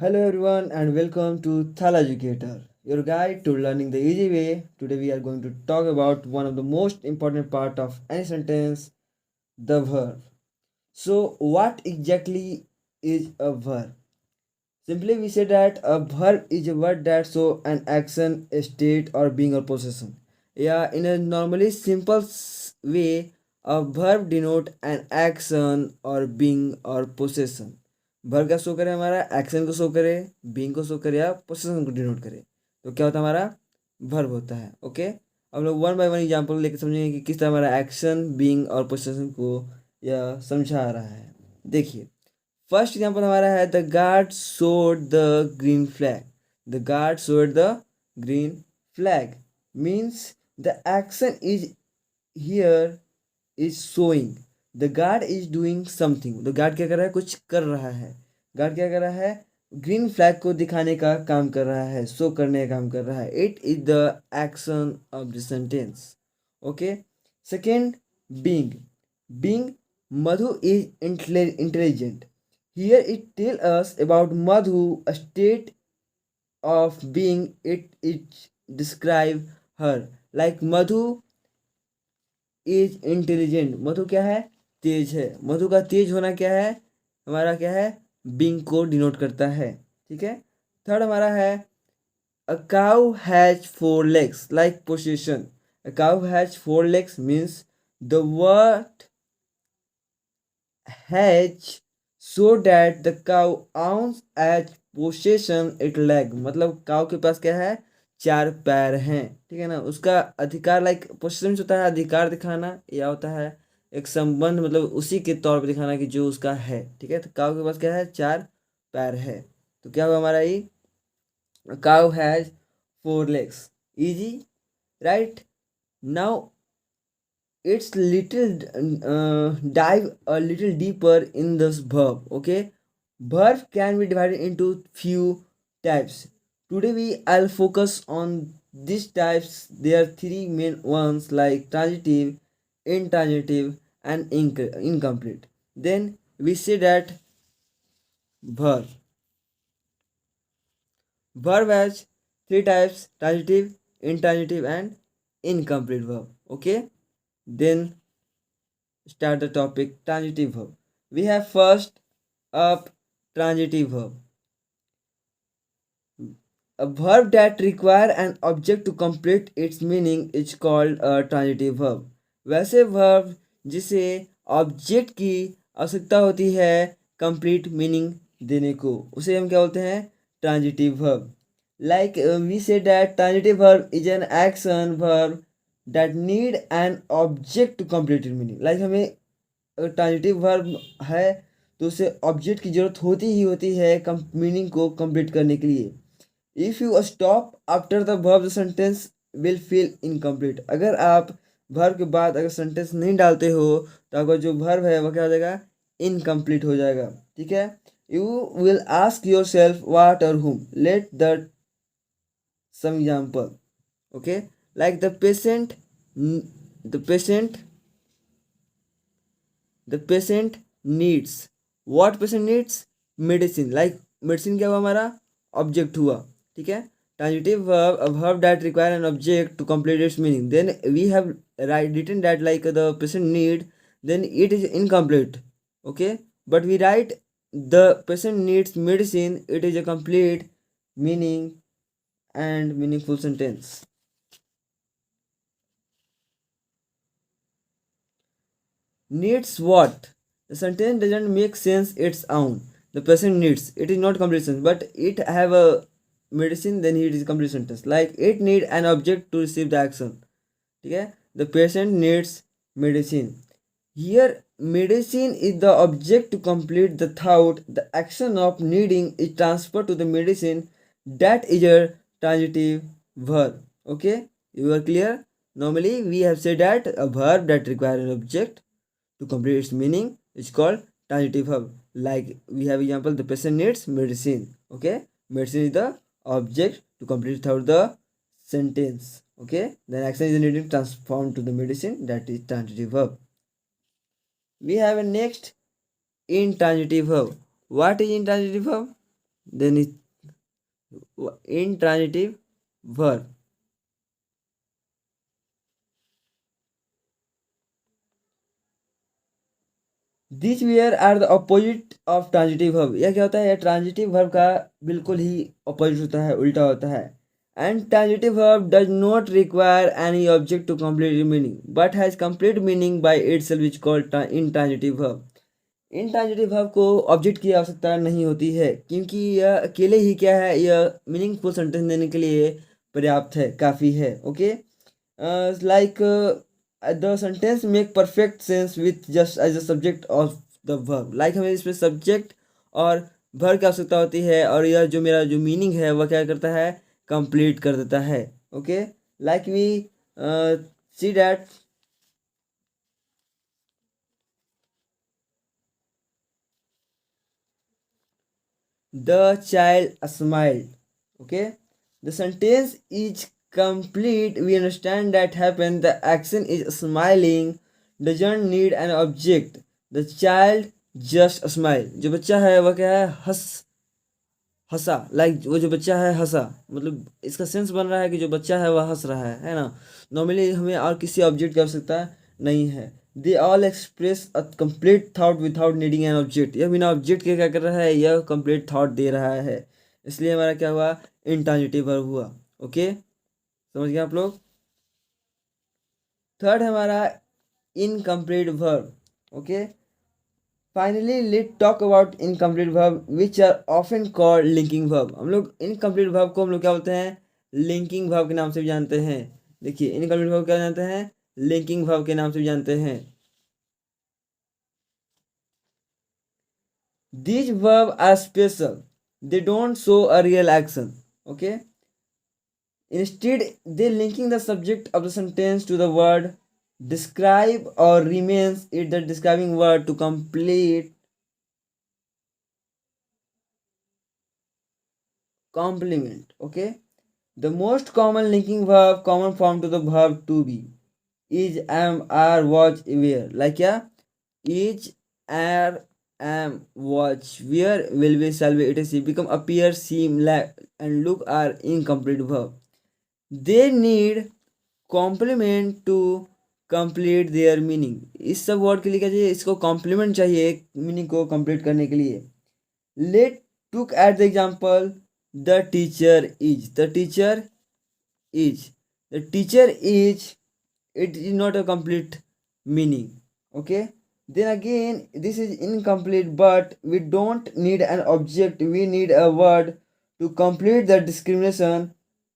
Hello everyone and welcome to Thala Educator, your guide to learning the easy way. Today we are going to talk about one of the most important part of any sentence, the verb. So what exactly is a verb? Simply we say that a verb is a word that show an action, a state or being or possession. Yeah, in a normally simple way, a verb denote an action or being or possession. Verb क्या show करे, हमारा action को show करे, being को show करे या possession को denote करे, तो क्या होता है हमारा वर्ब होता है। ओके, अब लोग वन बाय वन एग्जांपल लेके समझेंगे कि किस तरह हमारा एक्शन, बीइंग और पोसेशन को यह समझा रहा है। देखिए, फर्स्ट एग्जांपल हमारा है the guard showed the green flag. The guard showed the green flag means the action is here is showing. The guard is doing something. The guard क्या कर रहा है, कुछ कर रहा है। गार्ड क्या कर रहा है, ग्रीन फ्लैग को दिखाने का काम कर रहा है, शो करने का काम कर रहा है। It is the action of the sentence. Okay, second, being. Being, Madhu is intelligent. Here it tells us about Madhu, a state of being. It describe her like Madhu is intelligent. मधु क्या है, तेज है। मधु का तेज होना क्या है, हमारा क्या है, being को डिनोट करता है। ठीक है, थर्ड हमारा है a cow has four legs like possession. A cow has four legs means the word has so that the cow owns as possession it leg। मतलब काउ के पास क्या है, चार पैर हैं। ठीक है ना, उसका अधिकार लाइक पोसेशन होता है अधिकार दिखाना, या होता है एक संबंध, मतलब उसी के तौर पे दिखाना कि जो उसका है। ठीक है, तो काउ के पास क्या है, चार पैर है। तो क्या हुआ हमारा ये, cow has four legs. Easy, right. Now it's little dive a little deeper in this verb. Okay, verb can be divided into few types. Today I'll focus on these types. There are three main ones like transitive, intransitive and incomplete. Then we say that verb has three types: transitive, intransitive and incomplete verb. Okay, then start the topic, transitive verb. We have first up transitive verb. A verb that require an object to complete its meaning is called a transitive verb. वैसे verb जिसे object की आवश्यकता होती है complete meaning देने को, उसे हम क्या बोलते हैं, transitive verb. Like we say that transitive verb is an action verb that need an object to complete it meaning. Like हमें अगर ट्रांजिटिव वर्ब है तो उसे ऑब्जेक्ट की जरूरत होती ही होती है मीनिंग को कंप्लीट करने के लिए। If you stop after the verb the sentence will feel incomplete. अगर आप वर्ब के बाद अगर सेंटेंस नहीं डालते हो तो अगर जो वर्ब है वह क्या हो जाएगा, इनकम्प्लीट हो जाएगा। ठीक है, you will ask yourself what or whom. Let the some example. Okay, like the patient the patient needs. What patient needs, medicine. Like medicine क्या हुआ, हमारा ऑब्जेक्ट हुआ। ठीक है, transitive verb, a verb that require an object to complete its meaning. Then we have written that like the person need, then it is incomplete. Okay, but we write the person needs medicine, it is a complete meaning and meaningful sentence. Needs what, the sentence doesn't make sense its own. The person needs, it is not complete sentence, but it have a medicine, then it is complete sentence. Like it need an object to receive the action. ठीक है, the patient needs medicine. Here medicine is the object to complete the thought. The action of needing is transferred to the medicine. That is a transitive verb. Okay, you are clear. Normally we have said that a verb that requires an object to complete its meaning is called transitive verb. Like we have example, the patient needs medicine. Okay, medicine is the object to complete out the sentence. Okay, then action is needed to transform to the medicine, that is transitive verb. We have a next intransitive verb. What is intransitive verb? then it intransitive verb. These where are the opposite of transitive verb. यह क्या होता है, यह transitive verb का बिल्कुल ही opposite होता है, उल्टा होता है. And transitive verb does not require any object to complete its meaning, but has complete meaning by itself, which called intransitive verb. intransitive verb को ऑब्जेक्ट की आवश्यकता नहीं होती है, क्योंकि यह अकेले ही क्या है, यह मीनिंगफुल सेंटेंस देने के लिए पर्याप्त है, काफ़ी है. Okay, like the sentence make perfect sense with just as a subject of the verb. Like हमें इसमें सब्जेक्ट और वर्ब की आवश्यकता होती है, और यह जो मेरा जो मीनिंग है वह क्या करता है, कंप्लीट कर देता है. Okay, like we see that the child smiled. Okay, the sentence is complete. We understand that happened. The action is smiling, doesn't need an object. The child just smile. जो बच्चा है वह क्या है, हंसा. लाइक वो जो बच्चा है हंसा, मतलब इसका सेंस बन रहा है कि जो बच्चा है वह हंस रहा है ना. नॉर्मली हमें और किसी ऑब्जेक्ट की आवश्यकता नहीं है. They all express a complete thought without needing an object. यह बिना ऑब्जेक्ट के क्या कर रहा है, यह कंप्लीट थाट दे रहा है. इसलिए हमारा क्या हुआ, इंट्रांजिटिव वर्ब हुआ. ओके, समझ गए आप लोग. थर्ड हमारा incomplete verb. Okay, finally let talk about incomplete verb which are often called linking verb. हम लोग इनकम्प्लीट वर्ब को हम लोग क्या बोलते हैं, लिंकिंग वर्ब के नाम से भी जानते हैं. देखिए, इनकम्प्लीट वर्ब क्या जानते हैं, लिंकिंग वर्ब के नाम से भी जानते हैं. These verbs are special. They don't show a real action. Okay. Instead, they linking the subject of the sentence to the word describe, or remains it the describing word to complete complement. Okay. The most common linking verb, common form to the verb to be, is, am, are, was, were. Like yeah, is, are, am, was, where, will be, shall be, etc. become appear, seem, like, and look are incomplete verb. They need complement to complete their meaning. इस सब word के लिए क्या चाहिए, इसको complement चाहिए meaning को complete करने के लिए. Let look at the example, the teacher is. The teacher is. The teacher is, it is not a complete meaning. Okay, then again this is incomplete, but we don't need an object, we need a word to complete the discrimination.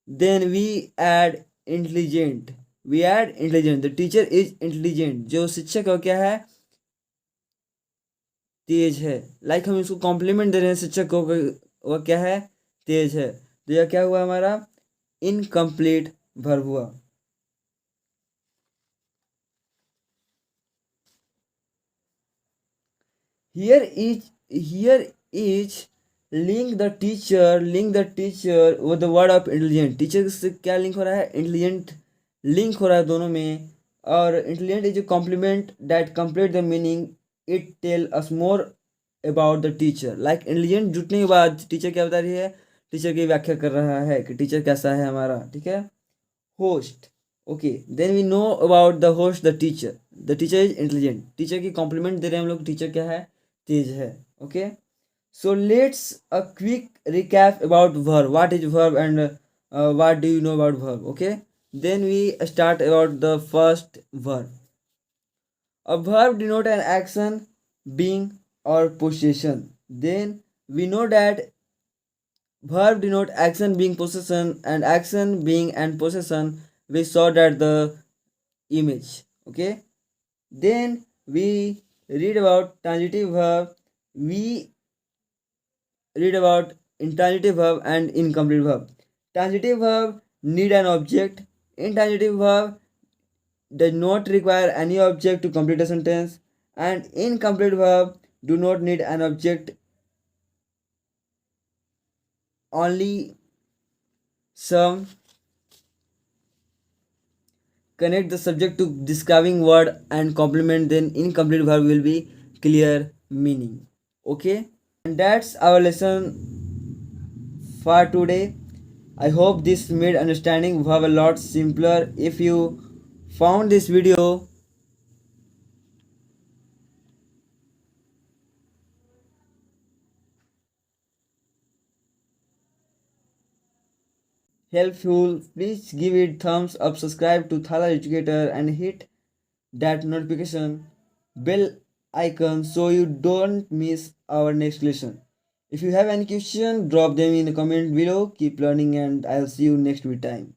Then we add intelligent. We add intelligent. The teacher is intelligent. जो शिक्षक है क्या है, तेज है. Like हम इसको complement दे रहे हैं शिक्षक को, वह क्या है, तेज है. तो यह क्या हुआ, हमारा इनकम्प्लीट वर्ब हुआ. Here is link the teacher with the word of intelligent. Teacher से क्या लिंक हो रहा है, इंटेलिजेंट लिंक हो रहा है दोनों में. और intelligent is a complement that complete the meaning. It tell us more about the teacher. Like intelligent जुटने के बाद टीचर क्या बता रही है, टीचर की व्याख्या कर रहा है कि टीचर कैसा है हमारा. ठीक है. Host. Okay, then we know about the host, the teacher. The teacher is intelligent. Teacher की कॉम्प्लीमेंट दे रहे हैं हम लोग, टीचर क्या है, तेज है. Okay, so let's a quick recap about verb. What is verb and what do you know about verb. Okay, then we start about the first verb. A verb denote an action, being or position. Then we know that verb denote action being possession, and action being and possession we saw that the image. Okay, then we read about transitive verb. We read about intransitive verb and incomplete verb. Transitive verb need an object. Intransitive verb does not require any object to complete a sentence, and incomplete verb do not need an object, only some connect the subject to describing word and complement. Then incomplete verb will be clear meaning. Okay, and that's our lesson far today. I hope this made understanding Vav a lot simpler. If you found this video helpful, please give it thumbs up, subscribe to Thala Educator and hit that notification bell icon so you don't miss our next lesson. If you have any question, drop them in the comment below. Keep learning and I'll see you next week time.